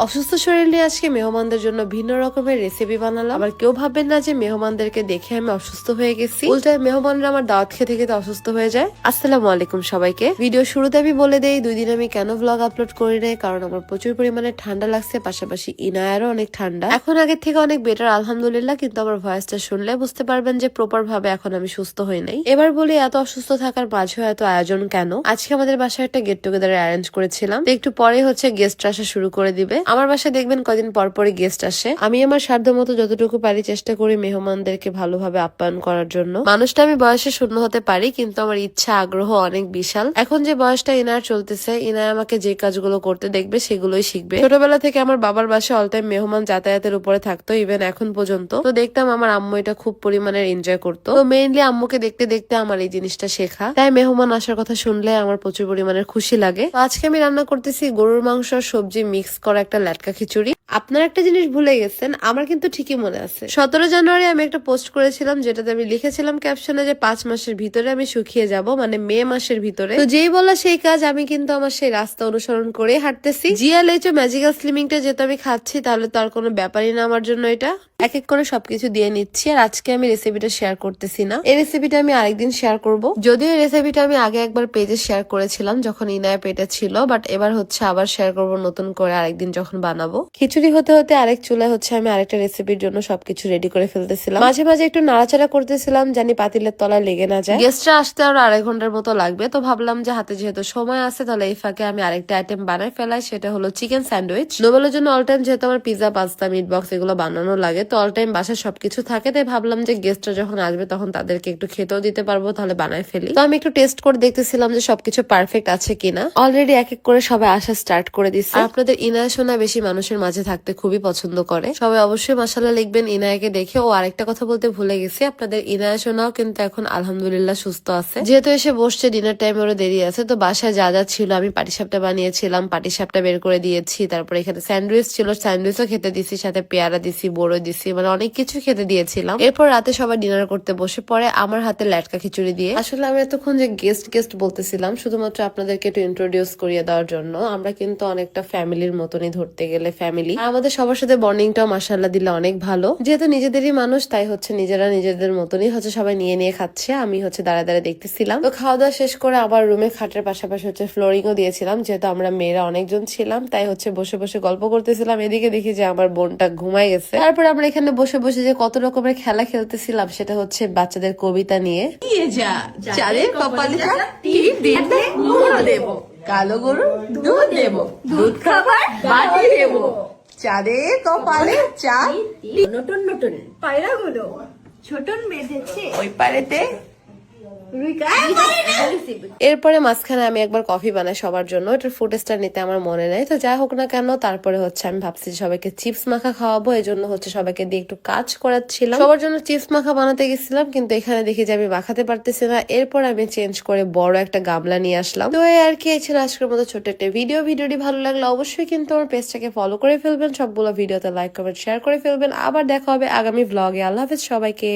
অসুস্থ শরীর নিয়ে আজকে মেহমানদের জন্য ভিন্ন রকমের রেসিপি বানালাম। আবার কেউ ভাববেন না যে মেহমানদেরকে দেখে আমি অসুস্থ হয়ে গেছি, উল্টায় মেহমানরা আমার দাওয়াত খেতে খেতে অসুস্থ হয়ে যায়। আসসালামু আলাইকুম সবাইকে। ভিডিও শুরুতে আমি বলে দেই 2 দিন আমি কেন ব্লগ আপলোড করি নাই, কারণ আমার প্রচুর পরিমাণে ঠান্ডা লাগছে, পাশাপাশি ইনায়ারও অনেক ঠান্ডা। এখন আগের থেকে অনেক বেটার আলহামদুলিল্লাহ, কিন্তু আমার ভয়েসটা শুনলে বুঝতে পারবেন যে প্রপার ভাবে এখন আমি সুস্থ হই নাই। এবার বলি এত অসুস্থ থাকার মাঝেও এত আয়োজন কেন। আজকে আমাদের বাসায় একটা গেট টুগেদার অ্যারেঞ্জ করেছিলাম, তো একটু পরে হচ্ছে গেস্ট আসা শুরু করে দিবে। আমার বাসায় দেখবেন কদিন পর পরই গেস্ট আসে। আমি আমার সাধ্য মতো যতটুকু পারি চেষ্টা করি মেহমানদেরকে ভালোভাবে আপ্যায়ন করার জন্য। মানুষটা আমি বয়সে শূন্য হতে পারি, কিন্তু আমার ইচ্ছা আগ্রহ অনেক বিশাল। এখন যে বয়সটা ইনার চলতেছে, ইনার আমাকে যে কাজগুলো করতে দেখবে সেগুলোই শিখবে। ছোটবেলা থেকে আমার বাবার বাসায় অল টাইম মেহমান যাতায়াতের উপরে থাকতো, ইভেন এখন পর্যন্ত। তো দেখতাম আমার আম্মু এটা খুব পরিমাণে এনজয় করতো। তো মেইনলি আম্মুকে দেখতে দেখতে আমার এই জিনিসটা শেখা। তাই মেহমান আসার কথা শুনলে আমার প্রচুর পরিমাণে খুশি লাগে। তো আজকে আমি রান্না করতেছি গরুর মাংস আর সবজি মিক্স করা একটা ল্যাটকা খিচুড়ি। আপনারা একটা জিনিস ভুলে গেছেন, আমার কিন্তু ঠিকই মনে আছে 17 জানুয়ারি আমি একটা পোস্ট করেছিলাম, যেটাতে আমি লিখেছিলাম ক্যাপশনে যে 5 মাসের ভিতরে আমি শুকিয়ে যাব, মানে মে মাসের ভিতরে। তো যেই বলা সেই কাজ, আমি কিন্তু আমার সেই রাস্তা অনুসরণ করে হাঁটতেছি। জিএলএইচও ম্যাজিক্যাল স্লিমিংটা যেহেতু আমি খাচ্ছি, তাহলে তো আর কোনো ব্যাপারই না আমার জন্য। এটা এক এক করে সবকিছু দিয়ে নিচ্ছি। আর আজকে আমি রেসিপিটা শেয়ার করতেছি না, এই রেসিপিটা আমি আরেকদিন শেয়ার করব। যদিও এই রেসিপিটা আমি আগে একবার পেজে শেয়ার করেছিলাম যখন ইনায়া পেটে ছিল, বাট এবার হচ্ছে আবার শেয়ার করব নতুন করে আরেকদিন যখন বানাবো। খিচুড়ি হতে হতে আরেক চুলায় হচ্ছে আমি আরেকটা রেসিপির জন্য সবকিছু রেডি করে ফেলতেছিলাম। মাঝে মাঝে একটু নাড়াচাড়া করতেছিলাম জানি পাতিলের তলায় লেগে না যায়। গেস্টরা আসতে আরো 2.5 ঘন্টার মতো লাগবে, তো ভাবলাম যে হাতে যেহেতু সময় আছে, তাহলে এই ফাঁকে আমি আরেকটা আইটেম বানাই ফেলাই। সেটা হলো চিকেন স্যান্ডউইচ। নোবেলের জন্য অল টাইম যেহেতু আমার পিজা, পাস্তা, মিট বক্স এগুলো বানানো লাগে, তো অল টাইম বাসায় সবকিছু থাকে। তাই ভাবলাম যে গেস্টরা যখন আসবে তখন তাদেরকে একটু খেতেও দিতে পারবো, তাহলে বানাই ফেলি। তো আমি একটু টেস্ট করে দেখতেছিলাম যে সবকিছু পারফেক্ট আছে কিনা। অলরেডি এক এক করে সবাই আসা স্টার্ট করে দিচ্ছে। আপনাদের ইনায়া সোনা বেশি মানুষের মাঝে থাকতে খুবই পছন্দ করে। সবাই অবশ্যই মাশাআল্লাহ লিখবেন ইনায়াকে দেখে। ও আরেকটা কথা বলতে ভুলে গেছি, আপনাদের ইনায়া সোনাও কিন্তু এখন আলহামদুলিল্লাহ সুস্থ আছে। যেহেতু এসে বসছে, ডিনার টাইম ওরও দেরি আছে, তো বাসায় যা যা ছিল আমি পাটিসাপটা বানিয়েছিলাম, পাটিসাপটা বের করে দিয়েছি। তারপরে এখানে স্যান্ডউইচ ছিল, স্যান্ডউইচও খেতে দিছি, সাথে পেয়ারা দিছি, বড়ো দিছি, মানে অনেক কিছু খেতে দিয়েছিলাম। এরপর রাতে সবাই ডিনার করতে বসে পড়ে আমার হাতে ল্যাটকা খিচুড়ি দিয়ে। আসলে আমি এতক্ষণ যে গেস্ট গেস্ট বলতেছিলাম শুধুমাত্র আপনাদেরকে একটু ইন্ট্রোডিউস করিয়ে দেওয়ার জন্য। আমরা কিন্তু অনেকটা ফ্যামিলির মতনই, ধরতে গেলে ফ্যামিলি। আমাদের সবার সাথে বন্ডিংটাও মাশাআল্লাহ দিলে অনেক ভালো। যেহেতু নিজেদেরই মানুষ, তাই হচ্ছে নিজেরা নিজেদের মতনই হচ্ছে সবাই নিয়ে নিয়ে খাচ্ছে। আমি হচ্ছে দাঁড়া দাঁড়া দেখতেছিলাম। তো খাওয়া দাওয়া শেষ করে আবার রুমে খাটের পাশাপাশি হচ্ছে ফ্লোরিংও দিয়েছিলাম, যেহেতু আমরা মেয়েরা অনেকজন ছিলাম, তাই হচ্ছে বসে বসে গল্প করতেছিলাম। এদিকে দেখি যে আমার বোনটা ঘুমাই গেছে। তারপর আমরা এখানে বসে বসে যে কত রকমের খেলা খেলতেছিলাম, সেটা হচ্ছে বাচ্চাদের কবিতা নিয়ে। কালো গরু দুধ দেব, দুধ খাবার বাটি দেব, চাঁদের কপালে চাঁদ, নতুন নতুন পায়রাগুলো ছোটন বেঁধেছে ওই পারেতে। এরপরে মাঝখানে আমি একবার কফি বানাই সবার জন্য, এটার ফুটেজটা নিতে আমার মনে নাই। তো যাই হোক না কেন, তারপরে হচ্ছে আমি ভাবছি সবাইকে চিপস মাখা খাওয়াবো, এই জন্য হচ্ছে সবাইকে দিয়ে একটু কাজ করাচ্ছিলাম। সবার জন্য চিপস মাখা বানাতে গেছিলাম, কিন্তু এখানে দেখি যে আমি মাখাতে পারতেছি না। এরপর আমি চেঞ্জ করে বড় একটা গামলা নিয়ে আসলাম। তো এই আর কি, এই ছিল আজকের মতো ছোট্ট একটা ভিডিওটি ভালো লাগলে অবশ্যই কিন্তু আমার পেজটাকে ফলো করে ফেলবেন, সবগুলো ভিডিওতে লাইক কমেন্ট শেয়ার করে ফেলবেন। আবার দেখা হবে আগামী ব্লগে। আল্লাহ হাফেজ সবাইকে।